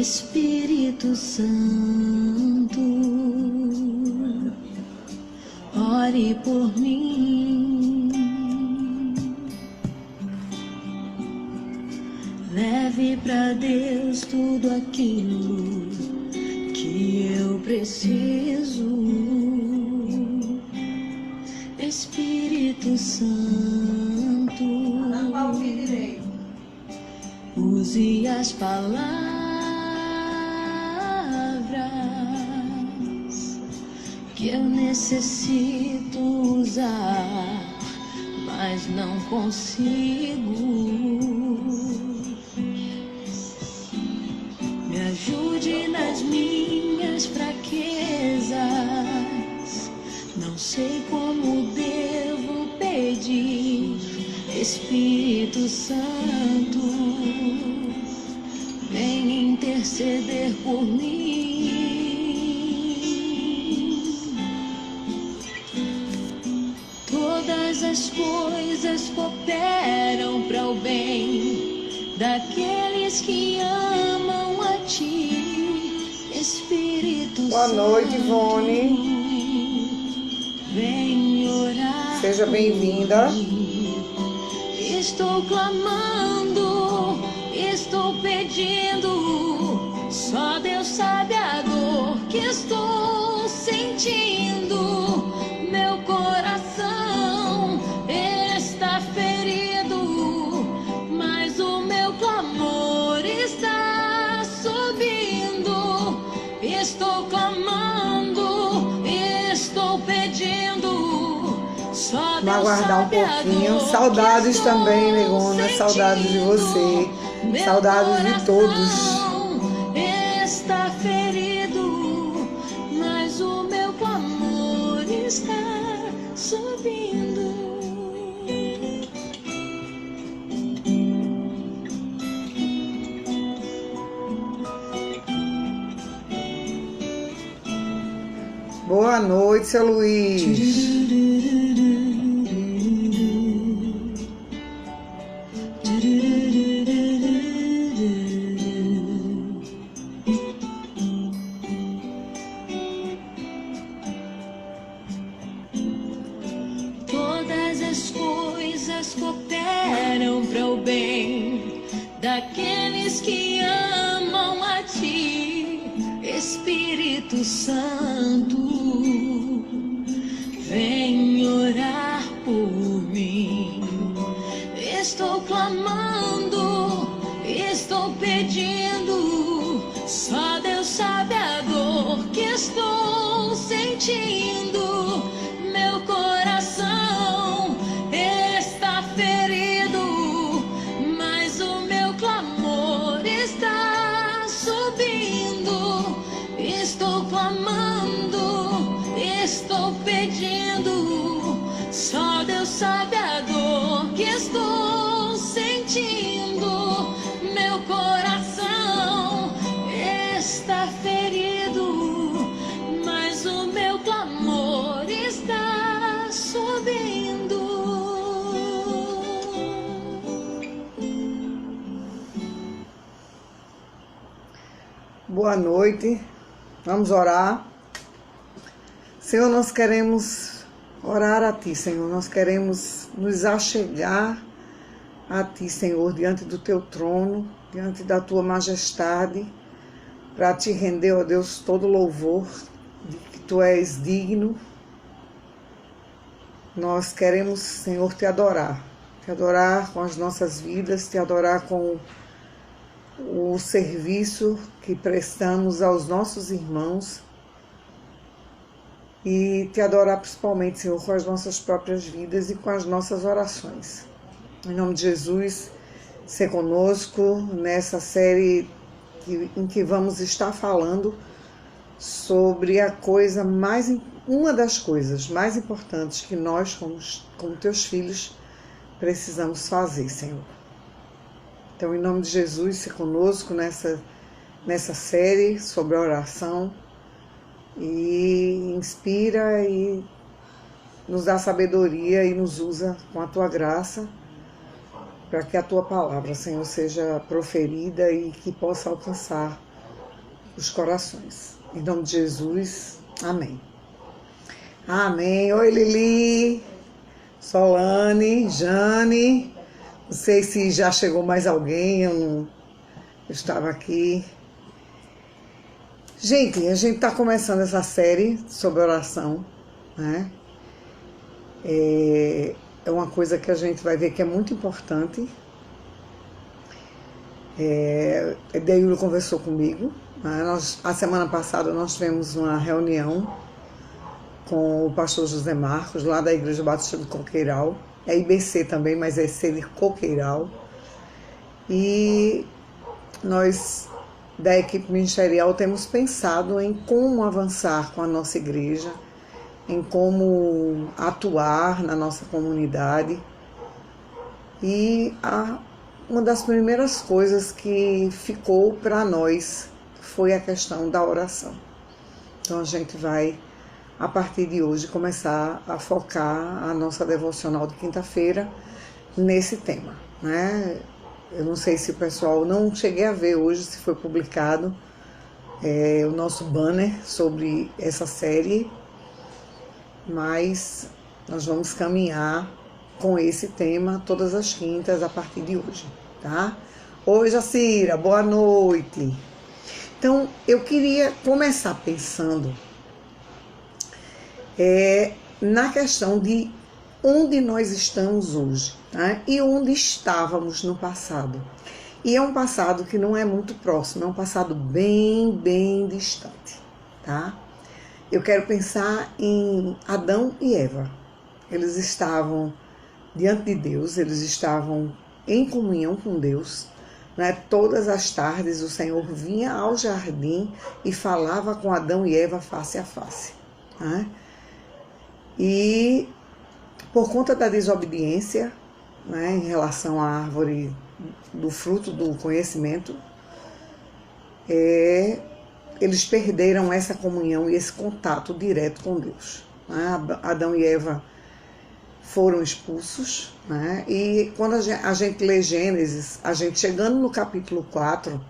Espírito Santo, ore por mim, leve pra Deus tudo aquilo que eu preciso. Espírito Santo, use as palavras que eu necessito usar, mas não consigo. Me ajude nas minhas fraquezas, não sei como devo pedir. Espírito Santo, vem interceder por mim. Todas as coisas cooperam para o bem daqueles que amam a Ti, Espírito Santo. Boa noite, Ivone. Vem orar. Seja bem-vinda. Estou clamando, estou pedindo, só Deus sabe a dor que estou sentindo. Meu coração está ferido, mas o meu clamor está subindo. Estou clamando, estou pedindo. Vamos aguardar um pouquinho. Saudades também, Negona. Saudades de você. Saudades de todos. Está ferido, mas o meu clamor está subindo. Boa noite, seu Luiz. Todas as coisas cooperam para o bem daqueles que amam a Ti, Espírito Santo. Vem orar por mim. Estou clamando, estou pedindo, só Deus sabe a dor que estou sentindo. Meu coração está ferido, mas o meu clamor está subindo. Estou clamando, estou pedindo, só Deus sabe a dor que estou sentindo. Meu coração está ferido, mas o meu clamor está subindo. Boa noite. Vamos orar. Senhor, nós queremos orar a Ti, Senhor. Nós queremos nos achegar a Ti, Senhor, diante do Teu trono, diante da Tua majestade, para Te render, ó Deus, todo louvor de que Tu és digno. Nós queremos, Senhor, Te adorar com as nossas vidas, Te adorar com o serviço que prestamos aos nossos irmãos e Te adorar principalmente, Senhor, com as nossas próprias vidas e com as nossas orações. Em nome de Jesus, ser conosco nessa série em que vamos estar falando sobre uma das coisas mais importantes que nós, como Teus filhos, precisamos fazer, Senhor. Então, em nome de Jesus, se conosco nessa série sobre a oração e inspira e nos dá sabedoria e nos usa com a Tua graça para que a Tua palavra, Senhor, seja proferida e que possa alcançar os corações. Em nome de Jesus, amém. Amém. Oi, Lili, Solane, Jane. Não sei se já chegou mais alguém, eu estava aqui. Gente, a gente está começando essa série sobre oração, né? É uma coisa que a gente vai ver que é muito importante. Deildo conversou comigo, né? A semana passada nós tivemos uma reunião com o pastor José Marcos, lá da Igreja Batista do Coqueiral. É IBC também, mas é C de Coqueiral. E nós, da equipe ministerial, temos pensado em como avançar com a nossa igreja, em como atuar na nossa comunidade. E uma das primeiras coisas que ficou para nós foi a questão da oração. Então a gente vai, a partir de hoje, começar a focar a nossa devocional de quinta-feira nesse tema, né? Eu não sei se o pessoal, não cheguei a ver hoje se foi publicado o nosso banner sobre essa série, mas nós vamos caminhar com esse tema todas as quintas a partir de hoje, tá? Oi, Jacira, boa noite. Então, eu queria começar pensando na questão de onde nós estamos hoje, tá? E onde estávamos no passado. E é um passado que não é muito próximo, é um passado bem, bem distante, tá? Eu quero pensar em Adão e Eva. Eles estavam diante de Deus, eles estavam em comunhão com Deus, né? Todas as tardes o Senhor vinha ao jardim e falava com Adão e Eva face a face, né? E por conta da desobediência, né, em relação à árvore do fruto do conhecimento, eles perderam essa comunhão e esse contato direto com Deus, né? Adão e Eva foram expulsos, né? E quando a gente lê Gênesis, a gente chegando no capítulo 4,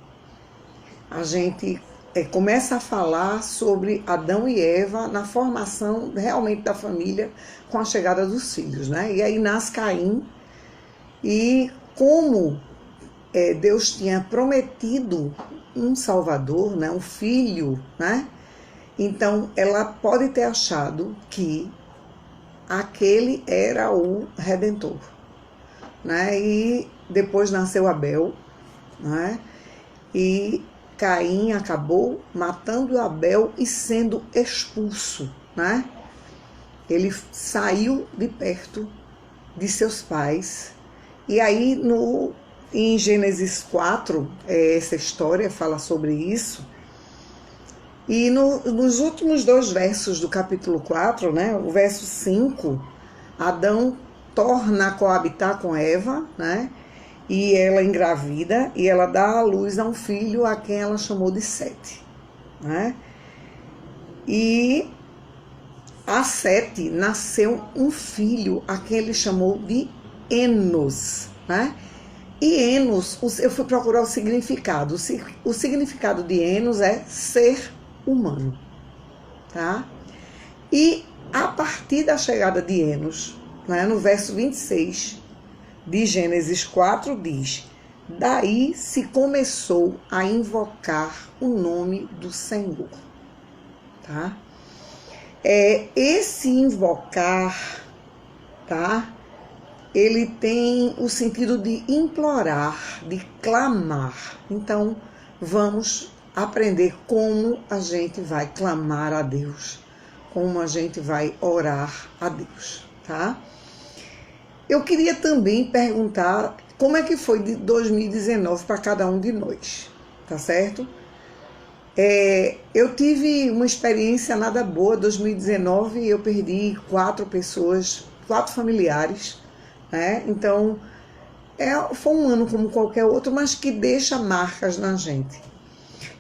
a gente começa a falar sobre Adão e Eva na formação realmente da família com a chegada dos filhos, né? E aí nasce Caim, e como Deus tinha prometido um Salvador, né? Um filho, né? Então ela pode ter achado que aquele era o Redentor, né? E depois nasceu Abel, né? E Caim acabou matando Abel e sendo expulso, né? Ele saiu de perto de seus pais. E aí em Gênesis 4, essa história fala sobre isso. E nos últimos 2 versos do capítulo 4, né, o verso 5, Adão torna a coabitar com Eva, né? E ela engravida e ela dá à luz a um filho a quem ela chamou de Sete, né? E a Sete nasceu um filho a quem ele chamou de Enos, né? E Enos, eu fui procurar o significado. O significado de Enos é ser humano, tá? E a partir da chegada de Enos, né, no verso 26 de Gênesis 4 diz: daí se começou a invocar o nome do Senhor, tá? Esse invocar, tá? Ele tem o sentido de implorar, de clamar. Então, vamos aprender como a gente vai clamar a Deus, como a gente vai orar a Deus, tá? Eu queria também perguntar como é que foi de 2019 para cada um de nós, tá certo? Eu tive uma experiência nada boa. 2019 eu perdi 4 pessoas, 4 familiares, né? Então, foi um ano como qualquer outro, mas que deixa marcas na gente.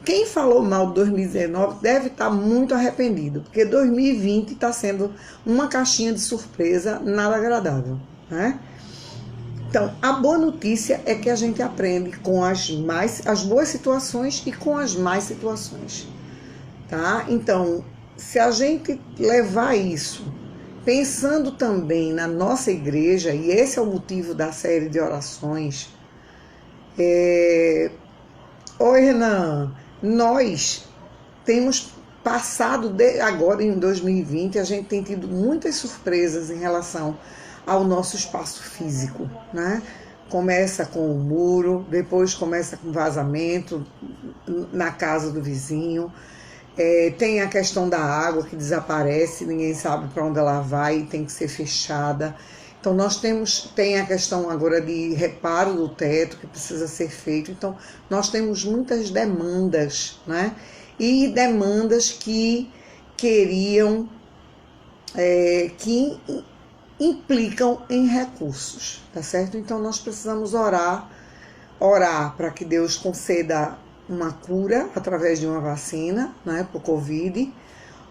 Quem falou mal de 2019 deve estar muito arrependido, porque 2020 está sendo uma caixinha de surpresa nada agradável, né? Então, a boa notícia é que a gente aprende com as boas situações e com as más situações, tá? Então, se a gente levar isso, pensando também na nossa igreja, e esse é o motivo da série de orações, Oi, Renan, nós temos passado, agora em 2020, a gente tem tido muitas surpresas em relação ao nosso espaço físico, né? Começa com o muro, depois começa com vazamento na casa do vizinho, tem a questão da água que desaparece, ninguém sabe para onde ela vai e tem que ser fechada. Então nós tem a questão agora de reparo do teto que precisa ser feito. Então nós temos muitas demandas, né? E demandas que queriam, que implicam em recursos, tá certo? Então nós precisamos orar para que Deus conceda uma cura através de uma vacina, né, para o Covid,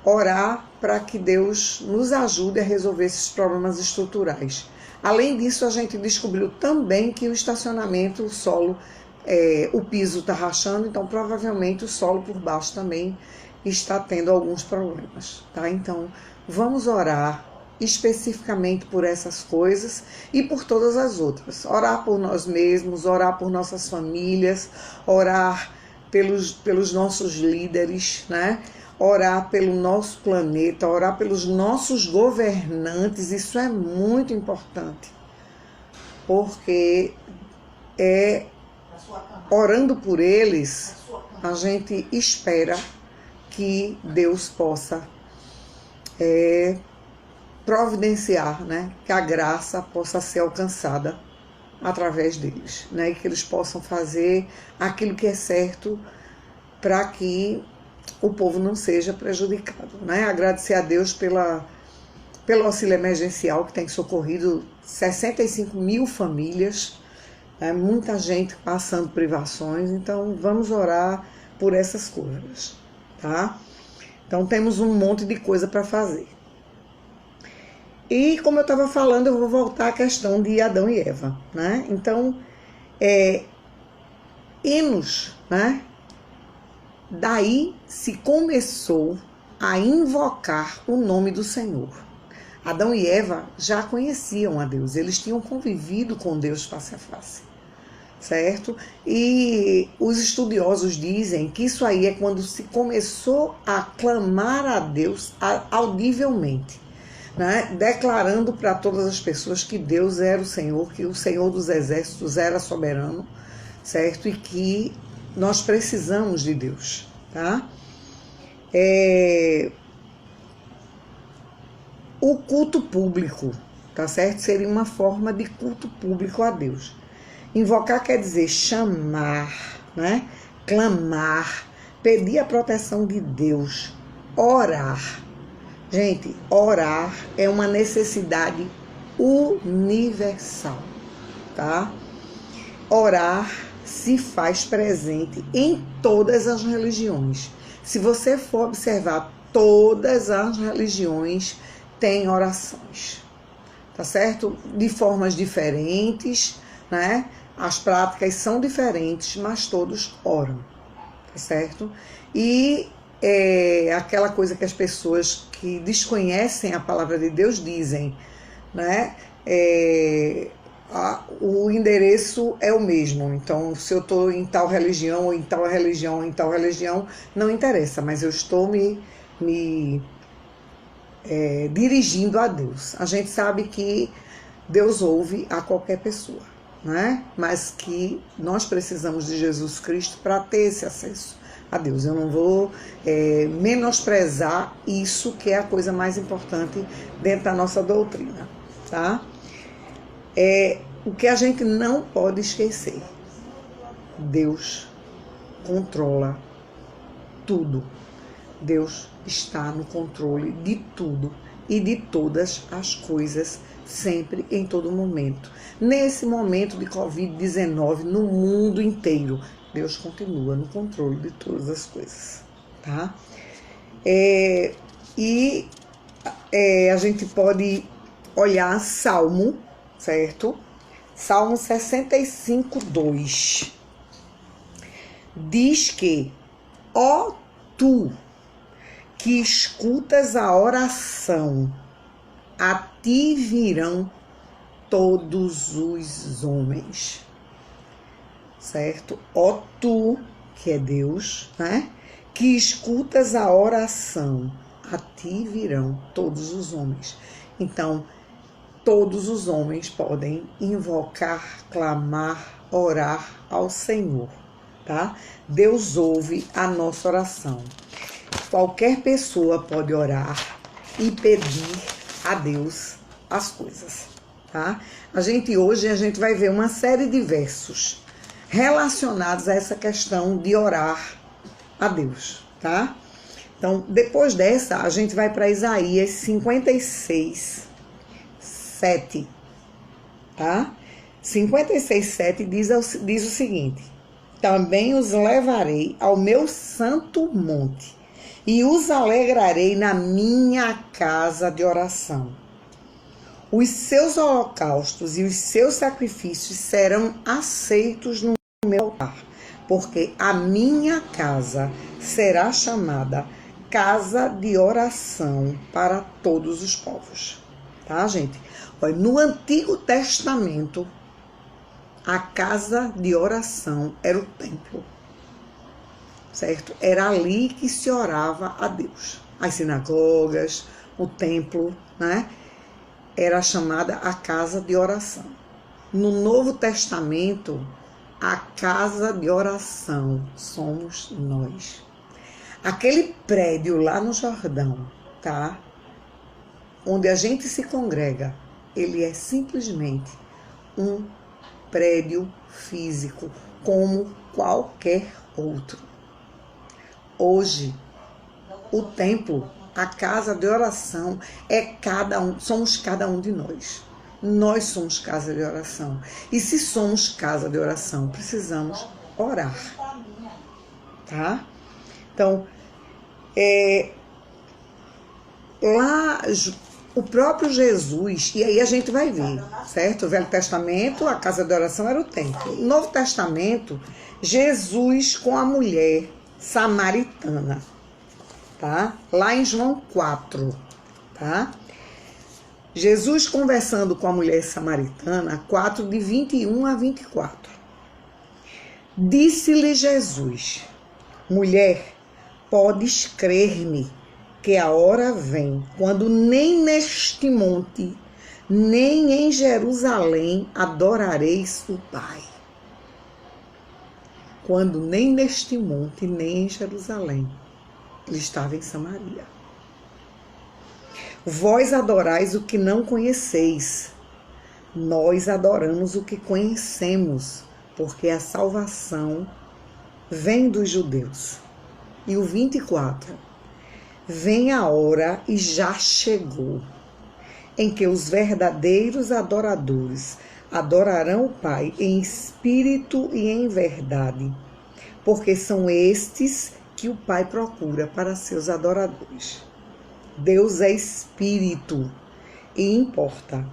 orar para que Deus nos ajude a resolver esses problemas estruturais. Além disso, a gente descobriu também que o estacionamento, o solo, o piso está rachando, então provavelmente o solo por baixo também está tendo alguns problemas, tá? Então vamos orar especificamente por essas coisas e por todas as outras. Orar por nós mesmos, orar por nossas famílias, orar pelos nossos líderes, né? Orar pelo nosso planeta, orar pelos nossos governantes, isso é muito importante, porque orando por eles, a gente espera que Deus possa providenciar, né? Que a graça possa ser alcançada através deles, né? E que eles possam fazer aquilo que é certo para que o povo não seja prejudicado, né? Agradecer a Deus pelo auxílio emergencial que tem socorrido 65 mil famílias, né? Muita gente passando privações, então vamos orar por essas coisas, tá? Então temos um monte de coisa para fazer. E como eu estava falando, eu vou voltar à questão de Adão e Eva, né? Então, Enos, né? Daí se começou a invocar o nome do Senhor. Adão e Eva já conheciam a Deus, eles tinham convivido com Deus face a face, certo? E os estudiosos dizem que isso aí é quando se começou a clamar a Deus audivelmente, né? Declarando para todas as pessoas que Deus era o Senhor, que o Senhor dos exércitos era soberano, certo? E que nós precisamos de Deus, tá? O culto público, tá certo? Seria uma forma de culto público a Deus. Invocar quer dizer chamar, né? Clamar, pedir a proteção de Deus, orar. Gente, orar é uma necessidade universal, tá? Orar se faz presente em todas as religiões. Se você for observar, todas as religiões têm orações, tá certo? De formas diferentes, né? As práticas são diferentes, mas todos oram, tá certo? E aquela coisa que as pessoas que desconhecem a palavra de Deus dizem, né? O endereço é o mesmo, então se eu estou em tal religião, ou em tal religião, ou em tal religião, não interessa, mas eu estou me dirigindo a Deus. A gente sabe que Deus ouve a qualquer pessoa, né? Mas que nós precisamos de Jesus Cristo para ter esse acesso a Deus. Eu não vou menosprezar isso, que é a coisa mais importante dentro da nossa doutrina, tá? O que a gente não pode esquecer: Deus controla tudo. Deus está no controle de tudo e de todas as coisas, sempre, em todo momento. Nesse momento de Covid-19, no mundo inteiro, Deus continua no controle de todas as coisas, tá? A gente pode olhar Salmo, certo? Salmo 65, 2. Diz que, ó tu que escutas a oração, a ti virão todos os homens. Certo? Ó tu, que é Deus, né? Que escutas a oração, a ti virão todos os homens. Então, todos os homens podem invocar, clamar, orar ao Senhor, tá? Deus ouve a nossa oração. Qualquer pessoa pode orar e pedir a Deus as coisas, tá? Hoje a gente vai ver uma série de versos relacionados a essa questão de orar a Deus, tá? Então, depois dessa, a gente vai para Isaías 56, 7, tá? 56, 7 diz o seguinte: também os levarei ao meu santo monte e os alegrarei na minha casa de oração. Os seus holocaustos e os seus sacrifícios serão aceitos no meu altar, porque a minha casa será chamada casa de oração para todos os povos. Tá, gente? Olha, no Antigo Testamento, a casa de oração era o templo, certo? Era ali que se orava a Deus. As sinagogas, o templo, né? Era chamada a casa de oração. No Novo Testamento, a casa de oração somos nós. Aquele prédio lá no Jordão, tá? Onde a gente se congrega, ele é simplesmente um prédio físico, como qualquer outro. Hoje, o templo, a casa de oração, somos cada um de nós. Nós somos casa de oração. E se somos casa de oração, precisamos orar. Tá? Então, lá o próprio Jesus, e aí a gente vai ver, certo? O Velho Testamento, a casa de oração era o templo. No Novo Testamento, Jesus com a mulher samaritana, tá? Lá em João 4, tá? Jesus conversando com a mulher samaritana, 4, de 21 a 24. Disse-lhe Jesus: mulher, podes crer-me que a hora vem, quando nem neste monte, nem em Jerusalém adorareis o Pai. Quando nem neste monte, nem em Jerusalém. Ele estava em Samaria. Vós adorais o que não conheceis. Nós adoramos o que conhecemos, porque a salvação vem dos judeus. E o 24. Vem a hora e já chegou, em que os verdadeiros adoradores adorarão o Pai em espírito e em verdade, porque são estes que o Pai procura para seus adoradores. Deus é espírito e importa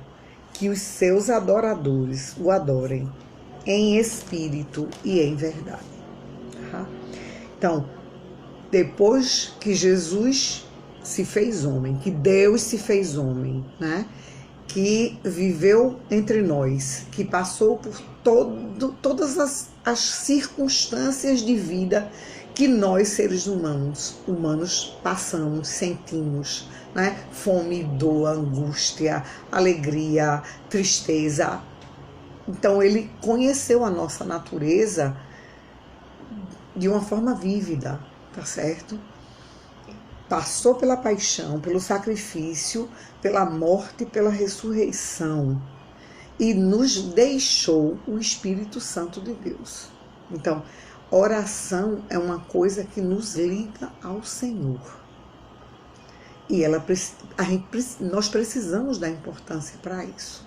que os seus adoradores o adorem em espírito e em verdade. Tá? Então, depois que Jesus se fez homem, que Deus se fez homem, né? Que viveu entre nós, que passou por todas as circunstâncias de vida que nós, seres humanos passamos, sentimos, né? Fome, dor, angústia, alegria, tristeza. Então, ele conheceu a nossa natureza de uma forma vívida, tá certo? Passou pela paixão, pelo sacrifício, pela morte, pela ressurreição e nos deixou o Espírito Santo de Deus. Então, oração é uma coisa que nos liga ao Senhor. E nós precisamos dar importância para isso,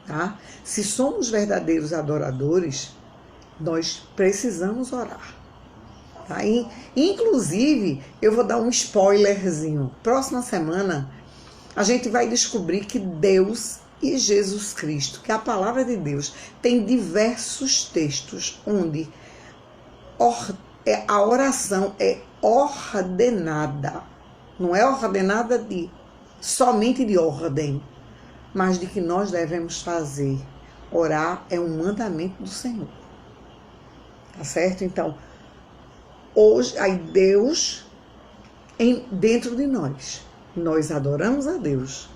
tá? Se somos verdadeiros adoradores, nós precisamos orar. Tá? Inclusive, eu vou dar um spoilerzinho. Próxima semana, a gente vai descobrir que Deus e Jesus Cristo, que a palavra de Deus tem diversos textos onde a oração é ordenada. Não é ordenada somente de ordem, mas de que nós devemos fazer. Orar é um mandamento do Senhor. Tá certo? Então, hoje, aí Deus dentro de nós adoramos a Deus.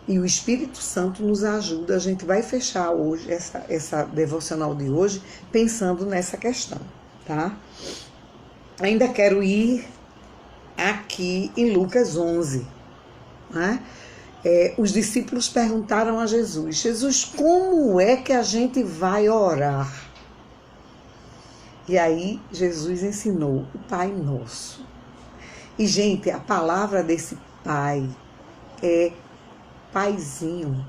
E o Espírito Santo nos ajuda. A gente vai fechar hoje, essa devocional de hoje, pensando nessa questão, tá? Ainda quero ir aqui em Lucas 11, né? Os discípulos perguntaram a Jesus: Jesus, como é que a gente vai orar? E aí Jesus ensinou o Pai Nosso. E, gente, a palavra desse Pai é paizinho,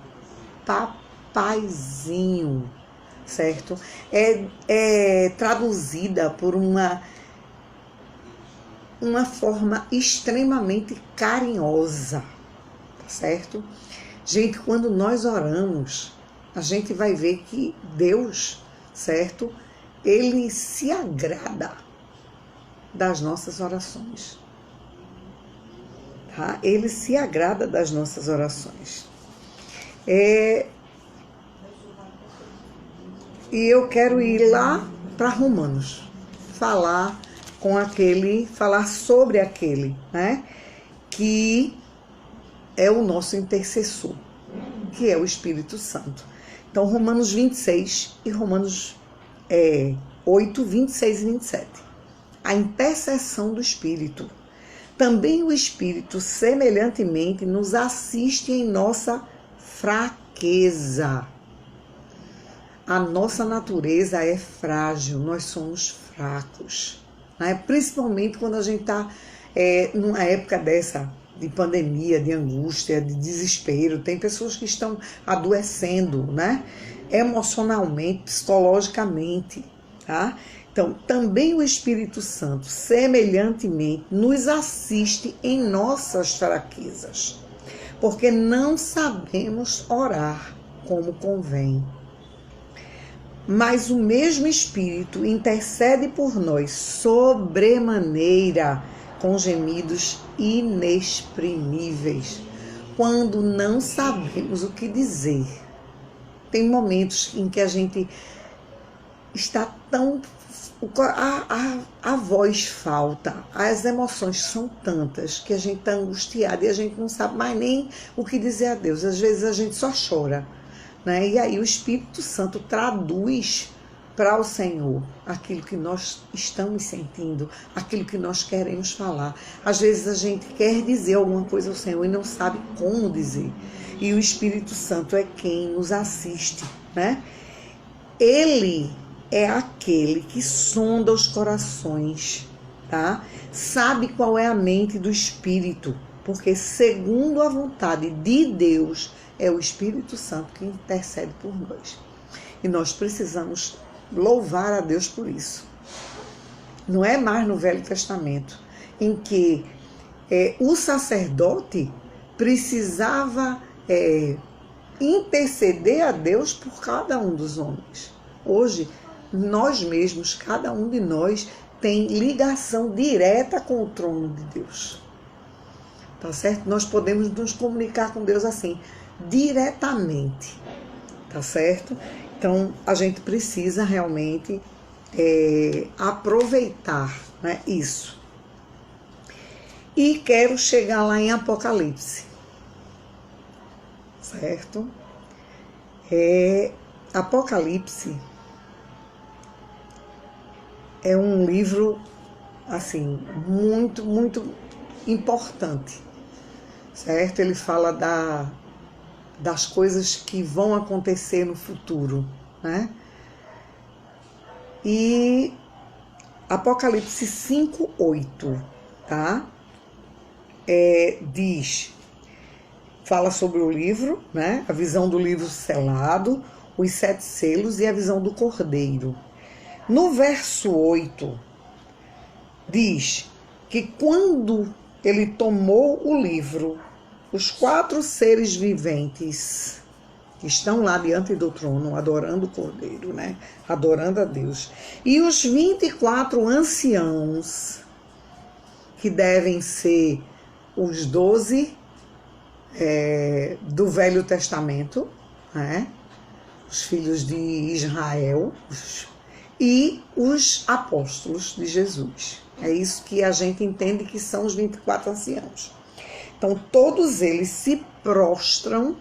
papaizinho, certo? É traduzida por uma forma extremamente carinhosa, tá certo? Gente, quando nós oramos, a gente vai ver que Deus, certo? Ele se agrada das nossas orações. Tá? Ele se agrada das nossas orações. E eu quero ir lá para Romanos, falar sobre aquele, né, que é o nosso intercessor, que é o Espírito Santo. Então, Romanos 26 e Romanos 8, 26 e 27. A intercessão do Espírito. Também o Espírito, semelhantemente, nos assiste em nossa fraqueza. A nossa natureza é frágil, nós somos fracos, né? Principalmente quando a gente está numa época dessa, de pandemia, de angústia, de desespero. Tem pessoas que estão adoecendo, né? Emocionalmente, psicologicamente, tá? Então, também o Espírito Santo, semelhantemente, nos assiste em nossas fraquezas, porque não sabemos orar como convém. Mas o mesmo Espírito intercede por nós sobremaneira, com gemidos inexprimíveis, quando não sabemos o que dizer. Tem momentos em que a gente está tão... A voz falta, as emoções são tantas que a gente está angustiado e a gente não sabe mais nem o que dizer a Deus. Às vezes a gente só chora, né? E aí o Espírito Santo traduz para o Senhor aquilo que nós estamos sentindo, aquilo que nós queremos falar. Às vezes a gente quer dizer alguma coisa ao Senhor e não sabe como dizer. E o Espírito Santo é quem nos assiste, né? Ele é aquele que sonda os corações, tá? Sabe qual é a mente do Espírito, porque segundo a vontade de Deus, é o Espírito Santo que intercede por nós. E nós precisamos louvar a Deus por isso. Não é mais no Velho Testamento, em que o sacerdote precisava interceder a Deus por cada um dos homens. Hoje, nós mesmos, cada um de nós, tem ligação direta com o trono de Deus. Tá certo? Nós podemos nos comunicar com Deus assim, diretamente. Tá certo? Então, a gente precisa realmente aproveitar, né, isso. E quero chegar lá em Apocalipse. Certo? Apocalipse é um livro, assim, muito, muito importante, certo? Ele fala das coisas que vão acontecer no futuro, né? E Apocalipse 5:8, tá? Fala sobre o livro, né? A visão do livro selado, os 7 selos e a visão do Cordeiro. No verso 8, diz que quando ele tomou o livro, os 4 seres viventes que estão lá diante do trono, adorando o Cordeiro, né? Adorando a Deus. E os 24 anciãos, que devem ser os 12 do Velho Testamento, né? Os filhos de Israel, e os apóstolos de Jesus. É isso que a gente entende que são os 24 anciãos. Então, todos eles se prostram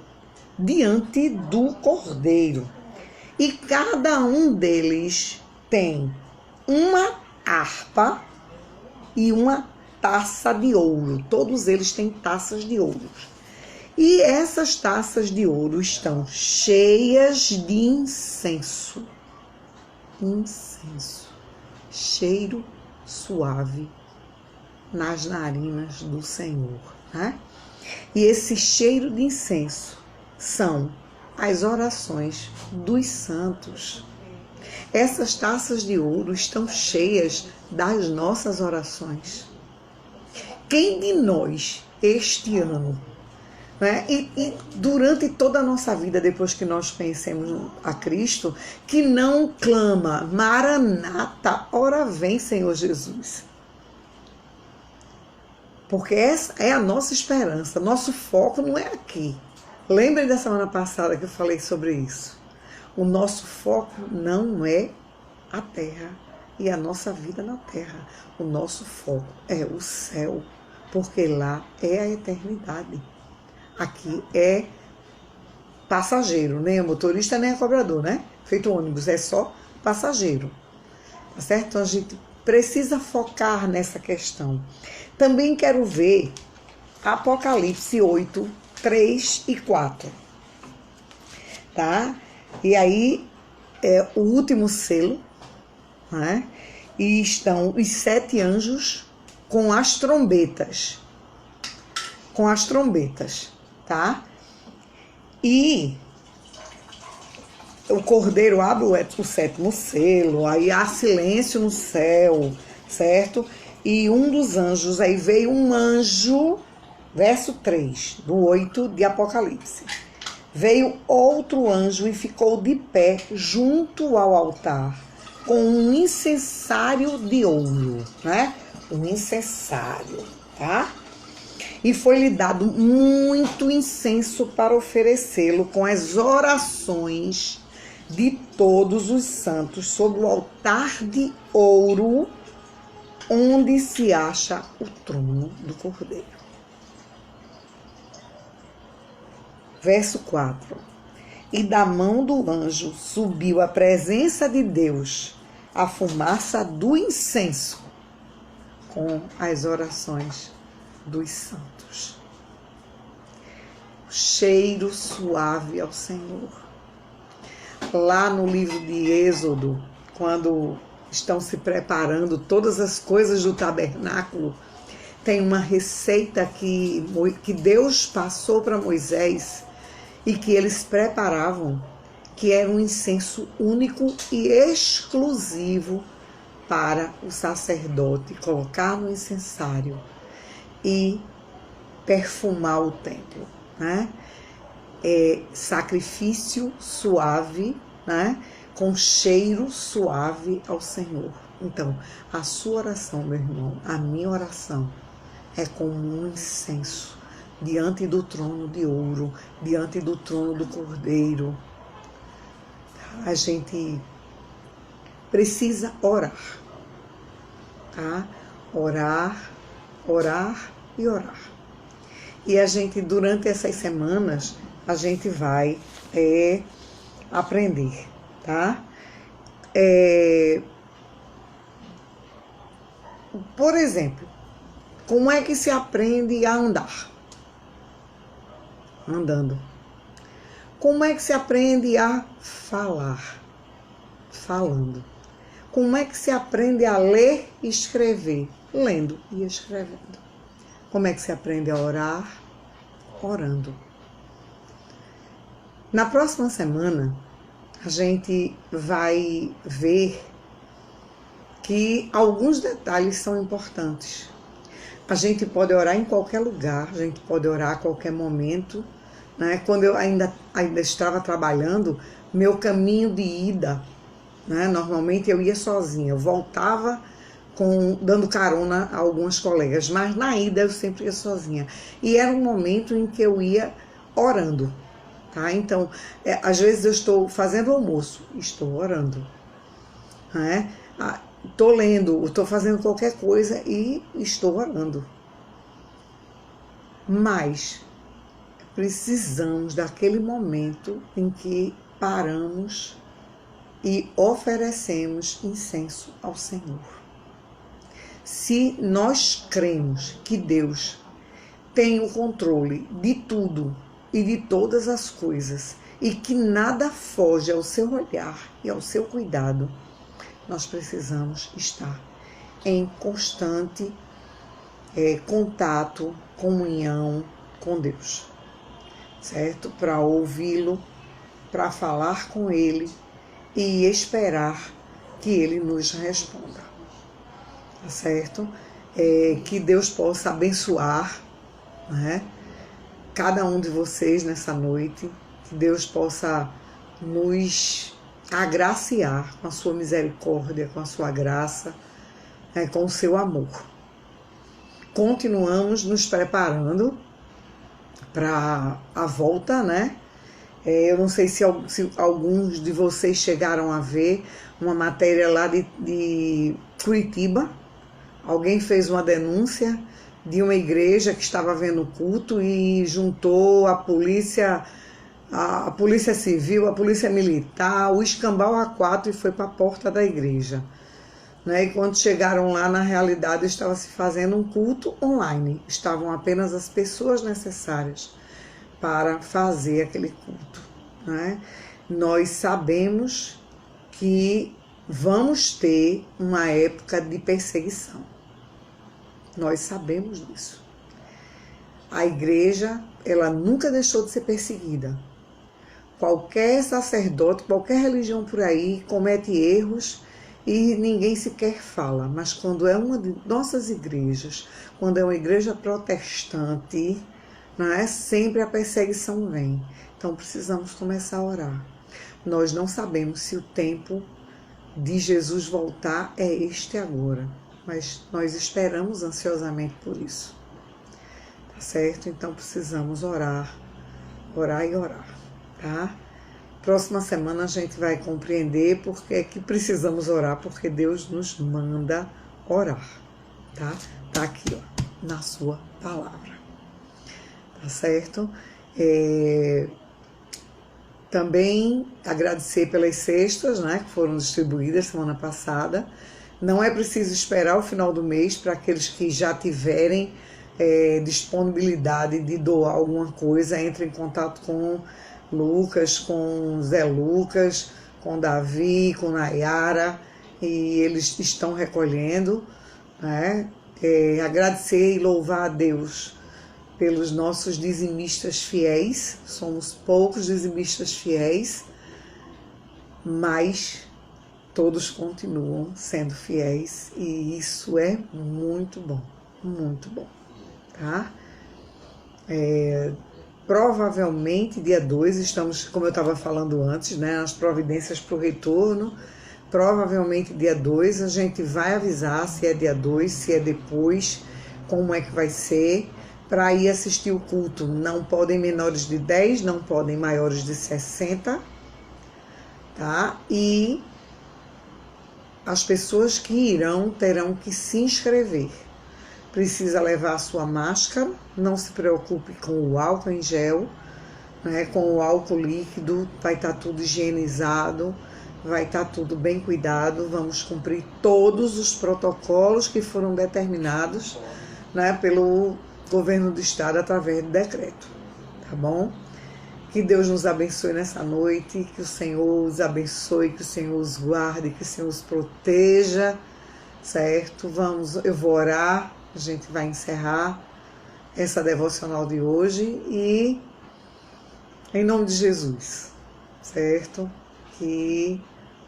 diante do Cordeiro. E cada um deles tem uma harpa e uma taça de ouro. Todos eles têm taças de ouro. E essas taças de ouro estão cheias de incenso. Incenso. Cheiro suave nas narinas do Senhor, né? E esse cheiro de incenso são as orações dos santos. Essas taças de ouro estão cheias das nossas orações. Quem de nós, este ano, né, e durante toda a nossa vida, depois que nós conhecemos a Cristo, que não clama, Maranata, ora vem, Senhor Jesus? Porque essa é a nossa esperança, nosso foco não é aqui. Lembrem da semana passada que eu falei sobre isso. O nosso foco não é a terra e a nossa vida na terra. O nosso foco é o céu, porque lá é a eternidade. Aqui é passageiro, nem é motorista, nem é cobrador, né? Feito ônibus, é só passageiro. Tá certo? Então a gente precisa focar nessa questão. Também quero ver Apocalipse 8, 3 e 4. Tá? E aí é o último selo, né? E estão os 7 anjos com as trombetas. Com as trombetas, tá? E o Cordeiro abre o 7º selo, aí há silêncio no céu, certo? E um dos anjos, aí veio um anjo, verso 3, do 8 de Apocalipse. Veio outro anjo e ficou de pé junto ao altar, com um incensário de ouro, né? Um incensário, tá? E foi-lhe dado muito incenso para oferecê-lo com as orações de todos os santos sobre o altar de ouro, onde se acha o trono do Cordeiro. Verso 4. E da mão do anjo subiu à presença de Deus a fumaça do incenso com as orações dos santos. Cheiro suave ao Senhor. Lá no livro de Êxodo, quando estão se preparando todas as coisas do tabernáculo, tem uma receita que Deus passou para Moisés e que eles preparavam, que era um incenso único e exclusivo para o sacerdote colocar no incensário e perfumar o templo, né? Sacrifício suave, né? Com cheiro suave ao Senhor. Então, a sua oração, meu irmão, a minha oração é como um incenso diante do trono de ouro, diante do trono do Cordeiro. A gente precisa orar, tá? Orar, orar e orar. E a gente, durante essas semanas, a gente vai aprender, tá? Por exemplo, como é que se aprende a andar? Andando. Como é que se aprende a falar? Falando. Como é que se aprende a ler e escrever? Lendo e escrevendo. Como é que se aprende a orar? Orando. Na próxima semana, a gente vai ver que alguns detalhes são importantes. A gente pode orar em qualquer lugar, a gente pode orar a qualquer momento, né? Quando eu ainda estava trabalhando, meu caminho de ida, né? Normalmente eu ia sozinha, eu voltava dando carona a algumas colegas, mas na ida eu sempre ia sozinha. E era um momento em que eu ia orando, tá? Então, às vezes eu estou fazendo almoço, estou orando, né? Estou lendo, estou fazendo qualquer coisa e estou orando. Mas precisamos daquele momento em que paramos e oferecemos incenso ao Senhor. Se nós cremos que Deus tem o controle de tudo e de todas as coisas e que nada foge ao seu olhar e ao seu cuidado, nós precisamos estar em constante contato, comunhão com Deus, certo? Para ouvi-lo, para falar com Ele e esperar que Ele nos responda, tá certo? Que Deus possa abençoar, né, cada um de vocês nessa noite, que Deus possa nos agraciar com a sua misericórdia, com a sua graça, com o seu amor. Continuamos nos preparando para a volta, né? Eu não sei se alguns de vocês chegaram a ver uma matéria lá de Curitiba. Alguém fez uma denúncia de uma igreja que estava havendo culto e juntou a polícia civil, a polícia militar, o escambau A4 e foi para a porta da igreja. Né? E quando chegaram lá, na realidade, estava se fazendo um culto online. Estavam apenas as pessoas necessárias para fazer aquele culto. Né? Nós sabemos que vamos ter uma época de perseguição. Nós sabemos disso. A igreja, ela nunca deixou de ser perseguida. Qualquer sacerdote, qualquer religião por aí comete erros e ninguém sequer fala. Mas quando é uma de nossas igrejas, quando é uma igreja protestante, sempre a perseguição vem. Então precisamos começar a orar. Nós não sabemos se o tempo de Jesus voltar é este agora, mas nós esperamos ansiosamente por isso, tá certo? Então precisamos orar e orar, tá? Próxima semana a gente vai compreender porque é que precisamos orar, porque Deus nos manda orar, tá? Tá aqui, ó, na sua palavra, tá certo? Também agradecer pelas cestas, né, que foram distribuídas semana passada. Não é preciso esperar o final do mês para aqueles que já tiverem disponibilidade de doar alguma coisa. Entre em contato com Lucas, com Zé Lucas, com Davi, com Nayara, e eles estão recolhendo, né? Agradecer e louvar a Deus pelos nossos dizimistas fiéis. Somos poucos dizimistas fiéis, mas todos continuam sendo fiéis e isso é muito bom, tá? Provavelmente dia 2, estamos, como eu estava falando antes, né, as providências para o retorno. Provavelmente dia 2 a gente vai avisar se é dia 2, se é depois, como é que vai ser, para ir assistir o culto. Não podem menores de 10, não podem maiores de 60, tá? E as pessoas que irão terão que se inscrever. Precisa levar a sua máscara, não se preocupe com o álcool em gel, né? Com o álcool líquido, vai estar tudo higienizado, vai estar tudo bem cuidado. Vamos cumprir todos os protocolos que foram determinados, né, pelo governo do estado através de decreto, tá bom? Que Deus nos abençoe nessa noite, que o Senhor os abençoe, que o Senhor os guarde, que o Senhor os proteja, certo? Eu vou orar, a gente vai encerrar essa devocional de hoje e em nome de Jesus, certo? Que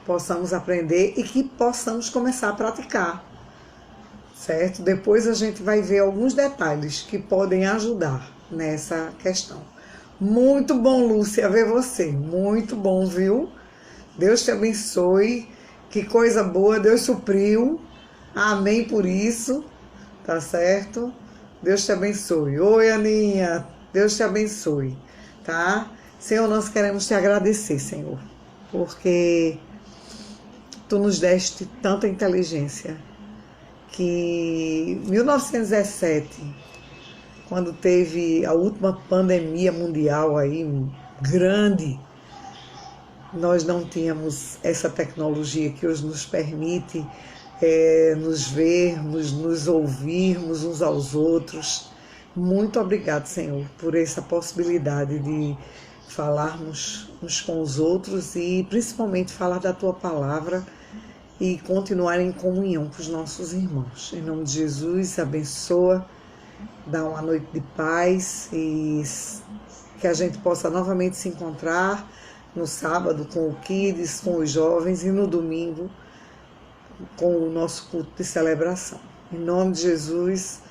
possamos aprender e que possamos começar a praticar, certo? Depois a gente vai ver alguns detalhes que podem ajudar nessa questão. Muito bom, Lúcia, ver você. Muito bom, viu? Deus te abençoe. Que coisa boa, Deus supriu. Amém por isso, tá certo? Deus te abençoe. Oi, Aninha, Deus te abençoe, tá? Senhor, nós queremos te agradecer, Senhor, porque tu nos deste tanta inteligência que em 1917, quando teve a última pandemia mundial aí, grande, nós não tínhamos essa tecnologia que hoje nos permite nos vermos, nos ouvirmos uns aos outros. Muito obrigado, Senhor, por essa possibilidade de falarmos uns com os outros e principalmente falar da Tua palavra e continuar em comunhão com os nossos irmãos. Em nome de Jesus, abençoa, dá uma noite de paz e que a gente possa novamente se encontrar no sábado com o Kids, com os jovens e no domingo com o nosso culto de celebração. Em nome de Jesus,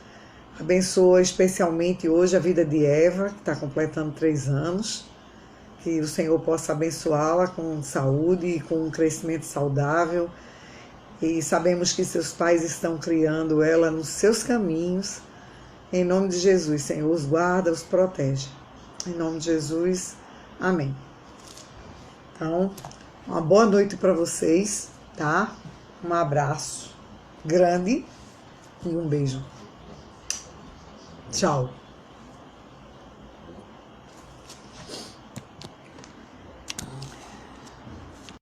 abençoa especialmente hoje a vida de Eva, que está completando 3 anos, que o Senhor possa abençoá-la com saúde e com um crescimento saudável, e sabemos que seus pais estão criando ela nos seus caminhos. Em nome de Jesus, Senhor, os guarda, os protege. Em nome de Jesus, amém. Então, uma boa noite para vocês, tá? Um abraço grande e um beijo. Tchau.